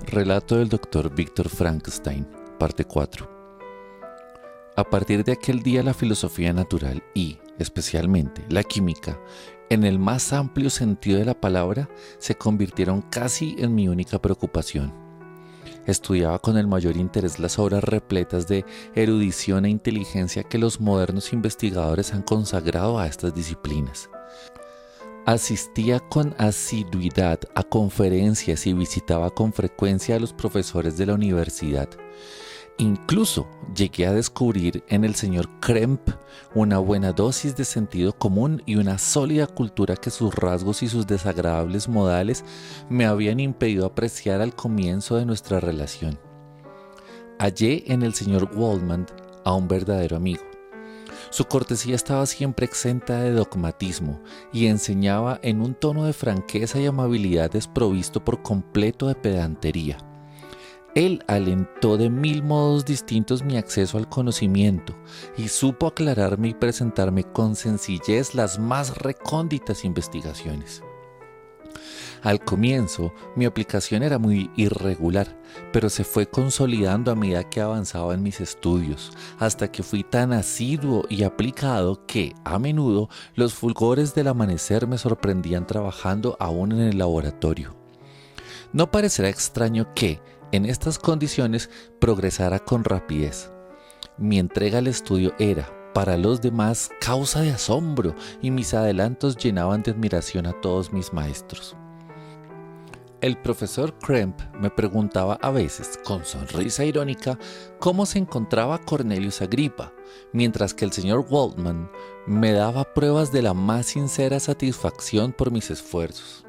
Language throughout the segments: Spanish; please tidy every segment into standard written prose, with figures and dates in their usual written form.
Relato del Dr. Víctor Frankenstein, parte 4. A partir de aquel día la filosofía natural y, especialmente, la química, en el más amplio sentido de la palabra, se convirtieron casi en mi única preocupación. Estudiaba con el mayor interés las obras repletas de erudición e inteligencia que los modernos investigadores han consagrado a estas disciplinas. Asistía con asiduidad a conferencias y visitaba con frecuencia a los profesores de la universidad. Incluso llegué a descubrir en el señor Krempe una buena dosis de sentido común y una sólida cultura que sus rasgos y sus desagradables modales me habían impedido apreciar al comienzo de nuestra relación. Hallé en el señor Waldman a un verdadero amigo. Su cortesía estaba siempre exenta de dogmatismo y enseñaba en un tono de franqueza y amabilidad desprovisto por completo de pedantería. Él alentó de 1000 modos distintos mi acceso al conocimiento y supo aclararme y presentarme con sencillez las más recónditas investigaciones. Al comienzo, mi aplicación era muy irregular, pero se fue consolidando a medida que avanzaba en mis estudios, hasta que fui tan asiduo y aplicado que, a menudo, los fulgores del amanecer me sorprendían trabajando aún en el laboratorio. No parecerá extraño que, en estas condiciones, progresara con rapidez. Mi entrega al estudio era, para los demás, causa de asombro, y mis adelantos llenaban de admiración a todos mis maestros. El profesor Krempe me preguntaba a veces, con sonrisa irónica, cómo se encontraba Cornelius Agripa, mientras que el señor Waldman me daba pruebas de la más sincera satisfacción por mis esfuerzos.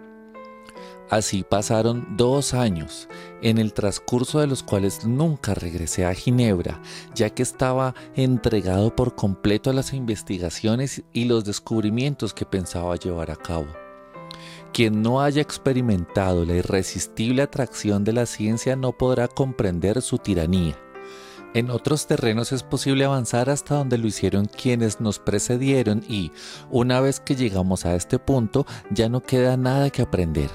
Así pasaron 2 años, en el transcurso de los cuales nunca regresé a Ginebra, ya que estaba entregado por completo a las investigaciones y los descubrimientos que pensaba llevar a cabo. Quien no haya experimentado la irresistible atracción de la ciencia no podrá comprender su tiranía. En otros terrenos es posible avanzar hasta donde lo hicieron quienes nos precedieron y, una vez que llegamos a este punto, ya no queda nada que aprender.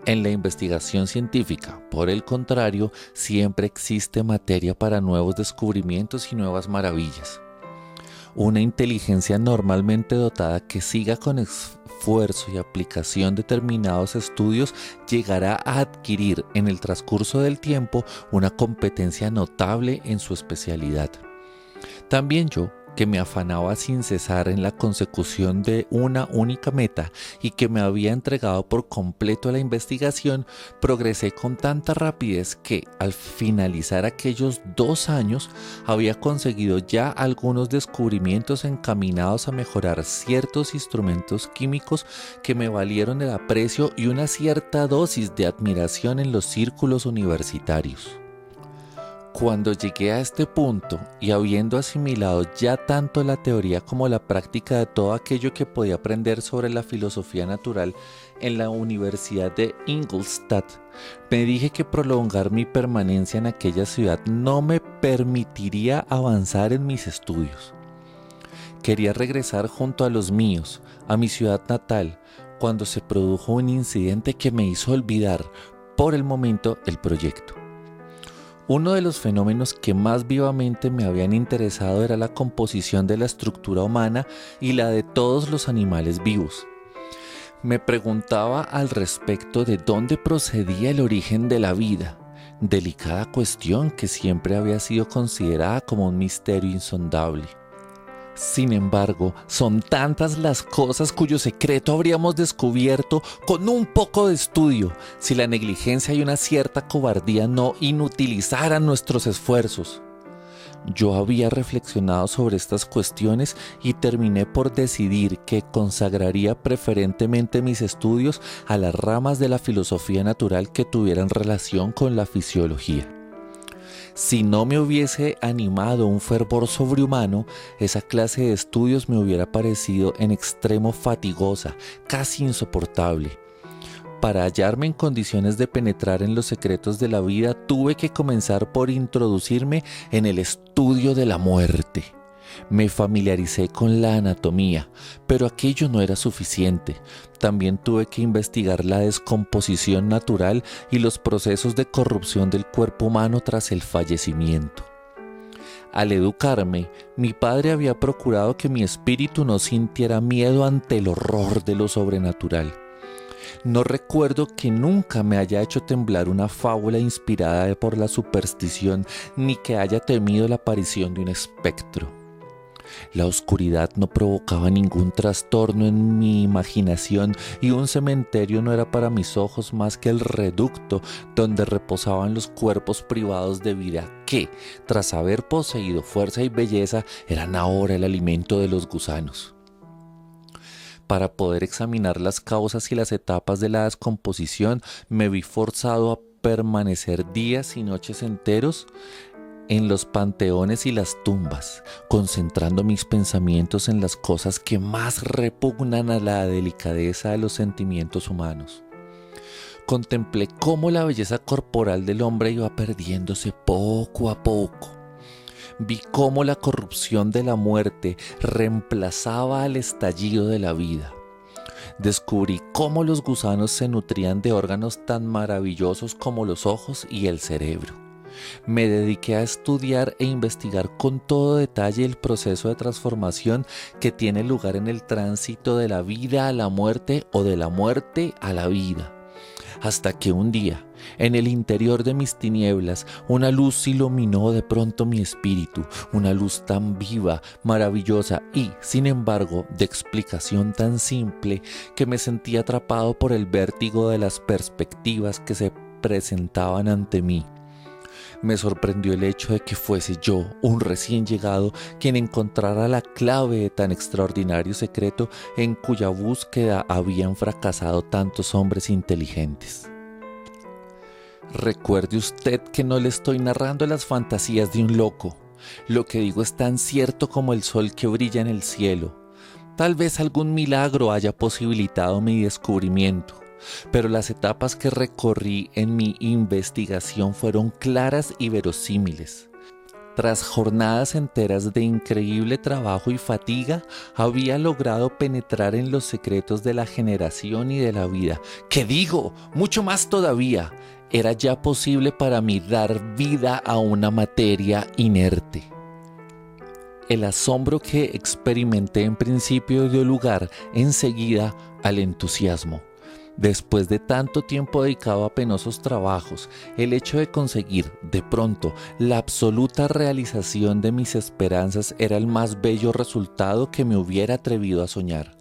En la investigación científica, por el contrario, siempre existe materia para nuevos descubrimientos y nuevas maravillas. Una inteligencia normalmente dotada que siga con esfuerzo y aplicación determinados estudios llegará a adquirir en el transcurso del tiempo una competencia notable en su especialidad. También yo, que me afanaba sin cesar en la consecución de una única meta y que me había entregado por completo a la investigación, progresé con tanta rapidez que, al finalizar aquellos 2 años, había conseguido ya algunos descubrimientos encaminados a mejorar ciertos instrumentos químicos que me valieron el aprecio y una cierta dosis de admiración en los círculos universitarios. Cuando llegué a este punto y habiendo asimilado ya tanto la teoría como la práctica de todo aquello que podía aprender sobre la filosofía natural en la Universidad de Ingolstadt, me dije que prolongar mi permanencia en aquella ciudad no me permitiría avanzar en mis estudios. Quería regresar junto a los míos, a mi ciudad natal, cuando se produjo un incidente que me hizo olvidar por el momento el proyecto. Uno de los fenómenos que más vivamente me habían interesado era la composición de la estructura humana y la de todos los animales vivos. Me preguntaba al respecto de dónde procedía el origen de la vida, delicada cuestión que siempre había sido considerada como un misterio insondable. Sin embargo, son tantas las cosas cuyo secreto habríamos descubierto con un poco de estudio, si la negligencia y una cierta cobardía no inutilizaran nuestros esfuerzos. Yo había reflexionado sobre estas cuestiones y terminé por decidir que consagraría preferentemente mis estudios a las ramas de la filosofía natural que tuvieran relación con la fisiología. Si no me hubiese animado un fervor sobrehumano, esa clase de estudios me hubiera parecido en extremo fatigosa, casi insoportable. Para hallarme en condiciones de penetrar en los secretos de la vida, tuve que comenzar por introducirme en el estudio de la muerte. Me familiaricé con la anatomía, pero aquello no era suficiente. También tuve que investigar la descomposición natural y los procesos de corrupción del cuerpo humano tras el fallecimiento. Al educarme, mi padre había procurado que mi espíritu no sintiera miedo ante el horror de lo sobrenatural. No recuerdo que nunca me haya hecho temblar una fábula inspirada por la superstición, ni que haya temido la aparición de un espectro. La oscuridad no provocaba ningún trastorno en mi imaginación y un cementerio no era para mis ojos más que el reducto donde reposaban los cuerpos privados de vida que, tras haber poseído fuerza y belleza, eran ahora el alimento de los gusanos. Para poder examinar las causas y las etapas de la descomposición, me vi forzado a permanecer días y noches enteros en los panteones y las tumbas, concentrando mis pensamientos en las cosas que más repugnan a la delicadeza de los sentimientos humanos. Contemplé cómo la belleza corporal del hombre iba perdiéndose poco a poco. Vi cómo la corrupción de la muerte reemplazaba al estallido de la vida. Descubrí cómo los gusanos se nutrían de órganos tan maravillosos como los ojos y el cerebro. Me dediqué a estudiar e investigar con todo detalle el proceso de transformación que tiene lugar en el tránsito de la vida a la muerte o de la muerte a la vida. Hasta que un día, en el interior de mis tinieblas, una luz iluminó de pronto mi espíritu, una luz tan viva, maravillosa y, sin embargo, de explicación tan simple que me sentí atrapado por el vértigo de las perspectivas que se presentaban ante mí. Me sorprendió el hecho de que fuese yo, un recién llegado, quien encontrara la clave de tan extraordinario secreto en cuya búsqueda habían fracasado tantos hombres inteligentes. Recuerde usted que no le estoy narrando las fantasías de un loco. Lo que digo es tan cierto como el sol que brilla en el cielo. Tal vez algún milagro haya posibilitado mi descubrimiento. Pero las etapas que recorrí en mi investigación fueron claras y verosímiles. Tras jornadas enteras de increíble trabajo y fatiga, había logrado penetrar en los secretos de la generación y de la vida. ¿Qué digo? Mucho más todavía. Era ya posible para mí dar vida a una materia inerte. El asombro que experimenté en principio dio lugar enseguida al entusiasmo. Después de tanto tiempo dedicado a penosos trabajos, el hecho de conseguir, de pronto, la absoluta realización de mis esperanzas era el más bello resultado que me hubiera atrevido a soñar.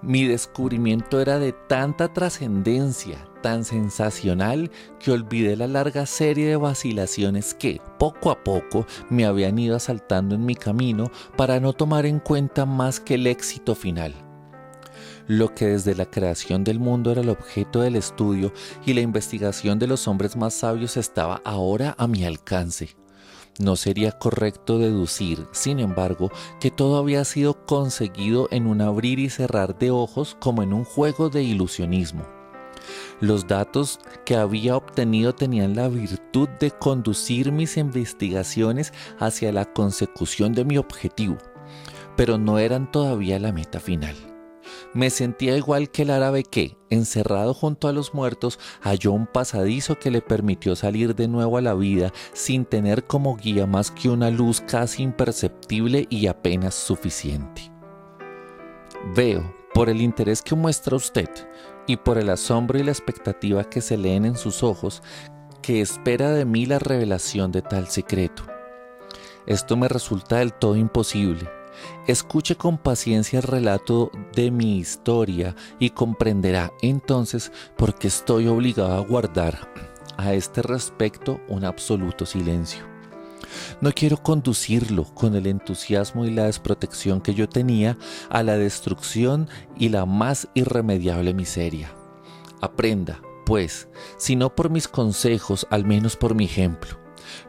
Mi descubrimiento era de tanta trascendencia, tan sensacional, que olvidé la larga serie de vacilaciones que, poco a poco, me habían ido asaltando en mi camino para no tomar en cuenta más que el éxito final. Lo que desde la creación del mundo era el objeto del estudio y la investigación de los hombres más sabios estaba ahora a mi alcance. No sería correcto deducir, sin embargo, que todo había sido conseguido en un abrir y cerrar de ojos como en un juego de ilusionismo. Los datos que había obtenido tenían la virtud de conducir mis investigaciones hacia la consecución de mi objetivo, pero no eran todavía la meta final. Me sentía igual que el árabe que, encerrado junto a los muertos, halló un pasadizo que le permitió salir de nuevo a la vida sin tener como guía más que una luz casi imperceptible y apenas suficiente. Veo, por el interés que muestra usted y por el asombro y la expectativa que se leen en sus ojos, que espera de mí la revelación de tal secreto. Esto me resulta del todo imposible. Escuche con paciencia el relato de mi historia y comprenderá entonces por qué estoy obligado a guardar a este respecto un absoluto silencio. No quiero conducirlo con el entusiasmo y la desprotección que yo tenía a la destrucción y la más irremediable miseria. Aprenda, pues, si no por mis consejos, al menos por mi ejemplo,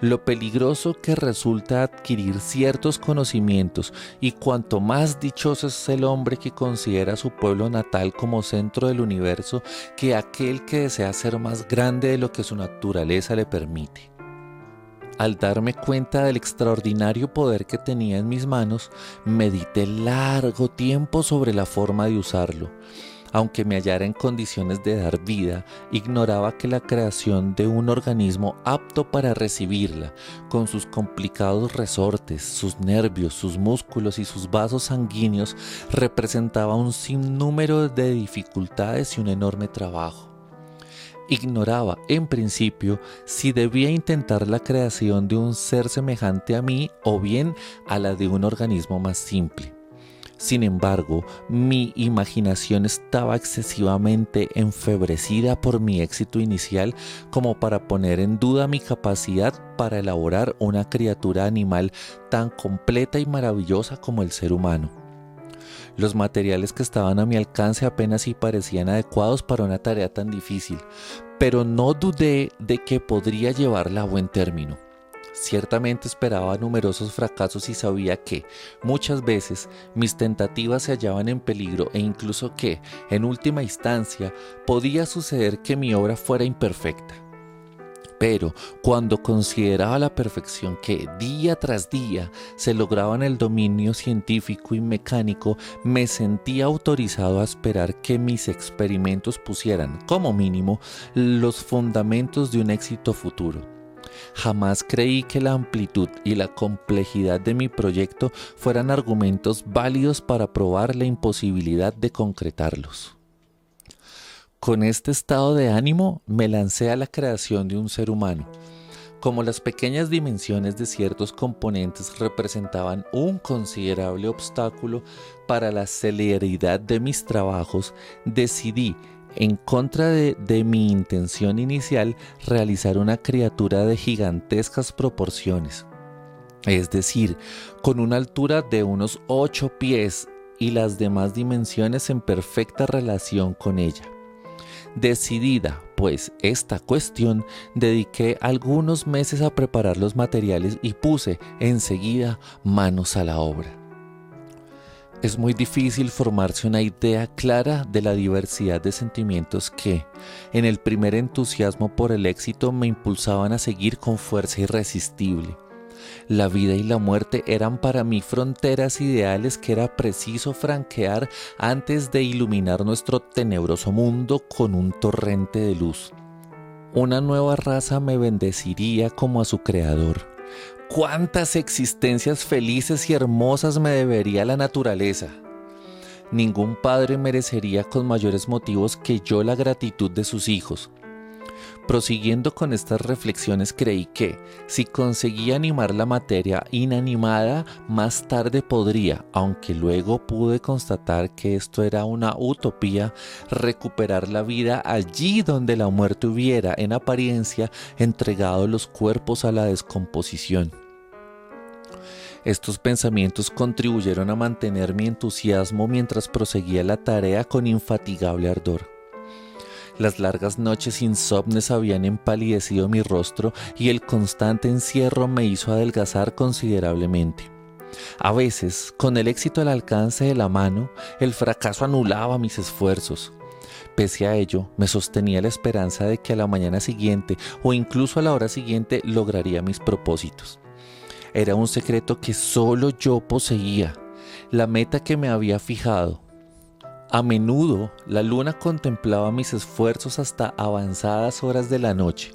lo peligroso que resulta adquirir ciertos conocimientos, y cuanto más dichoso es el hombre que considera su pueblo natal como centro del universo que aquel que desea ser más grande de lo que su naturaleza le permite. Al darme cuenta del extraordinario poder que tenía en mis manos, medité largo tiempo sobre la forma de usarlo. Aunque me hallara en condiciones de dar vida, ignoraba que la creación de un organismo apto para recibirla, con sus complicados resortes, sus nervios, sus músculos y sus vasos sanguíneos, representaba un sinnúmero de dificultades y un enorme trabajo. Ignoraba, en principio, si debía intentar la creación de un ser semejante a mí o bien a la de un organismo más simple. Sin embargo, mi imaginación estaba excesivamente enfebrecida por mi éxito inicial como para poner en duda mi capacidad para elaborar una criatura animal tan completa y maravillosa como el ser humano. Los materiales que estaban a mi alcance apenas si parecían adecuados para una tarea tan difícil, pero no dudé de que podría llevarla a buen término. Ciertamente esperaba numerosos fracasos y sabía que, muchas veces, mis tentativas se hallaban en peligro e incluso que, en última instancia, podía suceder que mi obra fuera imperfecta. Pero cuando consideraba la perfección que día tras día se lograba en el dominio científico y mecánico, me sentía autorizado a esperar que mis experimentos pusieran, como mínimo, los fundamentos de un éxito futuro. Jamás creí que la amplitud y la complejidad de mi proyecto fueran argumentos válidos para probar la imposibilidad de concretarlos. Con este estado de ánimo me lancé a la creación de un ser humano. Como las pequeñas dimensiones de ciertos componentes representaban un considerable obstáculo para la celeridad de mis trabajos, decidí, en contra de mi intención inicial, realizar una criatura de gigantescas proporciones. Es decir, con una altura de unos 8 pies y las demás dimensiones en perfecta relación con ella. Decidida, pues, esta cuestión, dediqué algunos meses a preparar los materiales y puse enseguida manos a la obra. Es muy difícil formarse una idea clara de la diversidad de sentimientos que, en el primer entusiasmo por el éxito, me impulsaban a seguir con fuerza irresistible. La vida y la muerte eran para mí fronteras ideales que era preciso franquear antes de iluminar nuestro tenebroso mundo con un torrente de luz. Una nueva raza me bendeciría como a su creador. ¿Cuántas existencias felices y hermosas me debería la naturaleza? Ningún padre merecería con mayores motivos que yo la gratitud de sus hijos. Prosiguiendo con estas reflexiones, creí que, si conseguía animar la materia inanimada, más tarde podría, aunque luego pude constatar que esto era una utopía, recuperar la vida allí donde la muerte hubiera, en apariencia, entregado los cuerpos a la descomposición. Estos pensamientos contribuyeron a mantener mi entusiasmo mientras proseguía la tarea con infatigable ardor. Las largas noches insomnes habían empalidecido mi rostro y el constante encierro me hizo adelgazar considerablemente. A veces, con el éxito al alcance de la mano, el fracaso anulaba mis esfuerzos. Pese a ello, me sostenía la esperanza de que a la mañana siguiente o incluso a la hora siguiente lograría mis propósitos. Era un secreto que solo yo poseía, la meta que me había fijado. A menudo la luna contemplaba mis esfuerzos hasta avanzadas horas de la noche,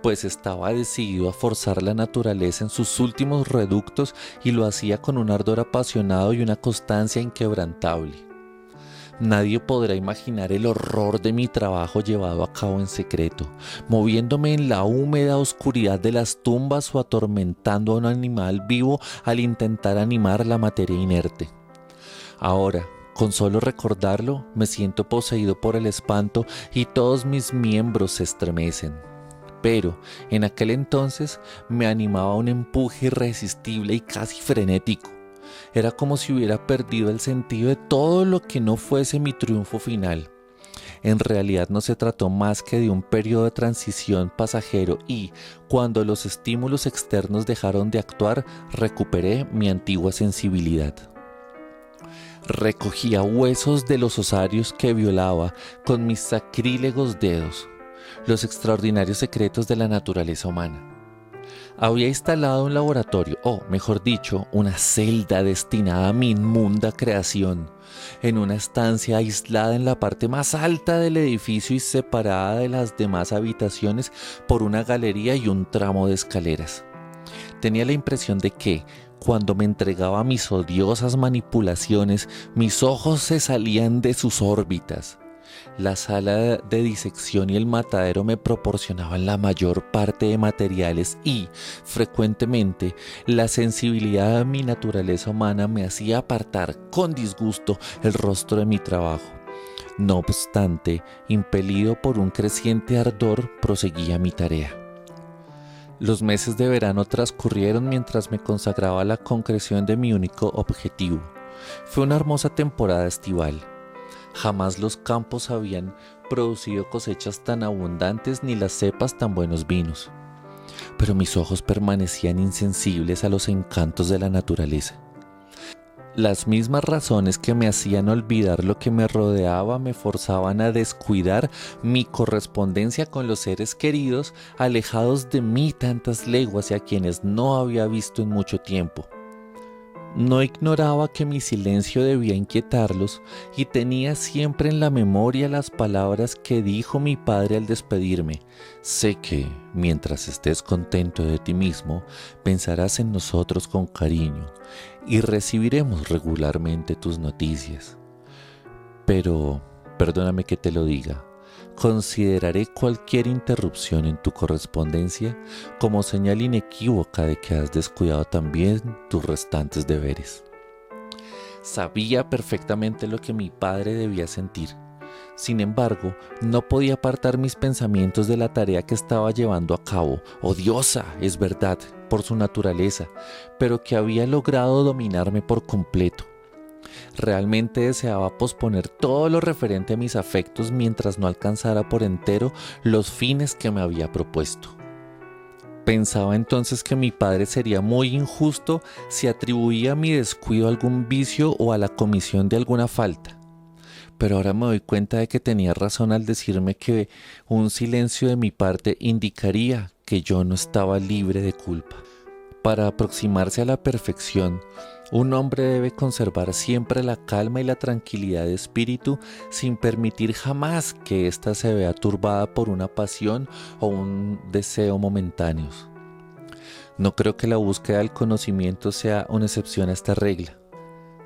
pues estaba decidido a forzar la naturaleza en sus últimos reductos y lo hacía con un ardor apasionado y una constancia inquebrantable. Nadie podrá imaginar el horror de mi trabajo llevado a cabo en secreto, moviéndome en la húmeda oscuridad de las tumbas o atormentando a un animal vivo al intentar animar la materia inerte. Ahora, con solo recordarlo, me siento poseído por el espanto y todos mis miembros se estremecen. Pero, en aquel entonces, me animaba un empuje irresistible y casi frenético. Era como si hubiera perdido el sentido de todo lo que no fuese mi triunfo final. En realidad no se trató más que de un periodo de transición pasajero y, cuando los estímulos externos dejaron de actuar, recuperé mi antigua sensibilidad. Recogía huesos de los osarios que violaba con mis sacrílegos dedos, los extraordinarios secretos de la naturaleza humana. Había instalado un laboratorio, o mejor dicho, una celda destinada a mi inmunda creación, en una estancia aislada en la parte más alta del edificio y separada de las demás habitaciones por una galería y un tramo de escaleras. Tenía la impresión de que, cuando me entregaba a mis odiosas manipulaciones, mis ojos se salían de sus órbitas. La sala de disección y el matadero me proporcionaban la mayor parte de materiales y, frecuentemente, la sensibilidad de mi naturaleza humana me hacía apartar con disgusto el rostro de mi trabajo. No obstante, impelido por un creciente ardor, proseguía mi tarea. Los meses de verano transcurrieron mientras me consagraba a la concreción de mi único objetivo. Fue una hermosa temporada estival. Jamás los campos habían producido cosechas tan abundantes ni las cepas tan buenos vinos. Pero mis ojos permanecían insensibles a los encantos de la naturaleza. Las mismas razones que me hacían olvidar lo que me rodeaba me forzaban a descuidar mi correspondencia con los seres queridos, alejados de mí tantas leguas y a quienes no había visto en mucho tiempo. No ignoraba que mi silencio debía inquietarlos y tenía siempre en la memoria las palabras que dijo mi padre al despedirme. Sé que, mientras estés contento de ti mismo, pensarás en nosotros con cariño y recibiremos regularmente tus noticias. Pero, perdóname que te lo diga, consideraré cualquier interrupción en tu correspondencia como señal inequívoca de que has descuidado también tus restantes deberes. Sabía perfectamente lo que mi padre debía sentir. Sin embargo, no podía apartar mis pensamientos de la tarea que estaba llevando a cabo, odiosa, es verdad, por su naturaleza, pero que había logrado dominarme por completo. Realmente deseaba posponer todo lo referente a mis afectos mientras no alcanzara por entero los fines que me había propuesto. Pensaba entonces que mi padre sería muy injusto si atribuía mi descuido a algún vicio o a la comisión de alguna falta. Pero ahora me doy cuenta de que tenía razón al decirme que un silencio de mi parte indicaría que yo no estaba libre de culpa. Para aproximarse a la perfección, un hombre debe conservar siempre la calma y la tranquilidad de espíritu sin permitir jamás que ésta se vea turbada por una pasión o un deseo momentáneos. No creo que la búsqueda del conocimiento sea una excepción a esta regla.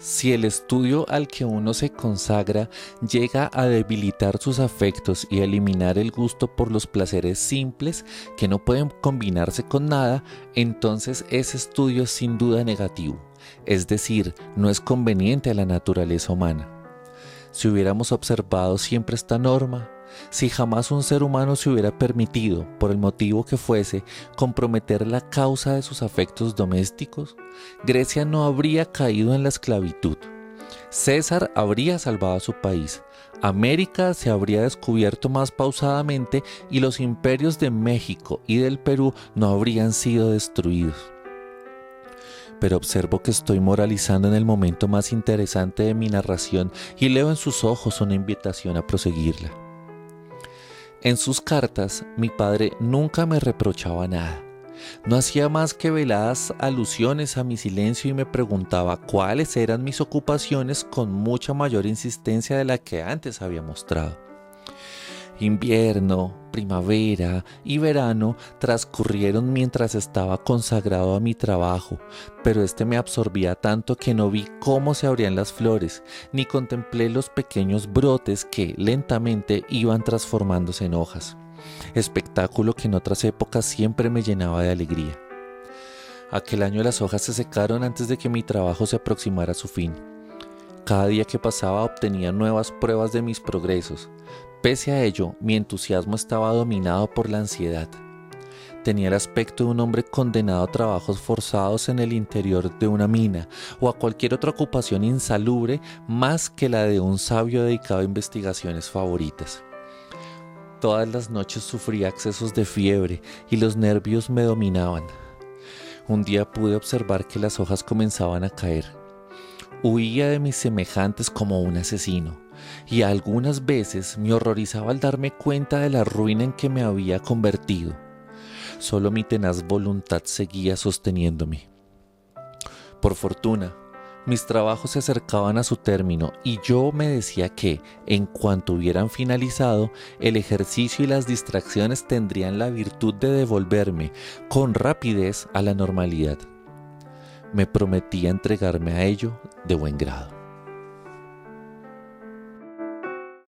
Si el estudio al que uno se consagra llega a debilitar sus afectos y a eliminar el gusto por los placeres simples que no pueden combinarse con nada, entonces ese estudio es sin duda negativo, es decir, no es conveniente a la naturaleza humana. Si hubiéramos observado siempre esta norma, si jamás un ser humano se hubiera permitido, por el motivo que fuese, comprometer la causa de sus afectos domésticos, Grecia no habría caído en la esclavitud. César habría salvado a su país, América se habría descubierto más pausadamente y los imperios de México y del Perú no habrían sido destruidos. Pero observo que estoy moralizando en el momento más interesante de mi narración y leo en sus ojos una invitación a proseguirla. En sus cartas, mi padre nunca me reprochaba nada. No hacía más que veladas alusiones a mi silencio y me preguntaba cuáles eran mis ocupaciones con mucha mayor insistencia de la que antes había mostrado. Invierno, primavera y verano transcurrieron mientras estaba consagrado a mi trabajo, pero este me absorbía tanto que no vi cómo se abrían las flores, ni contemplé los pequeños brotes que lentamente iban transformándose en hojas, espectáculo que en otras épocas siempre me llenaba de alegría. Aquel año las hojas se secaron antes de que mi trabajo se aproximara a su fin. Cada día que pasaba obtenía nuevas pruebas de mis progresos. Pese a ello, mi entusiasmo estaba dominado por la ansiedad. Tenía el aspecto de un hombre condenado a trabajos forzados en el interior de una mina o a cualquier otra ocupación insalubre más que la de un sabio dedicado a investigaciones favoritas. Todas las noches sufría accesos de fiebre y los nervios me dominaban. Un día pude observar que las hojas comenzaban a caer. Huía de mis semejantes como un asesino. Y algunas veces me horrorizaba al darme cuenta de la ruina en que me había convertido. Solo mi tenaz voluntad seguía sosteniéndome. Por fortuna, mis trabajos se acercaban a su término y yo me decía que, en cuanto hubieran finalizado, el ejercicio y las distracciones tendrían la virtud de devolverme con rapidez a la normalidad. Me prometía entregarme a ello de buen grado.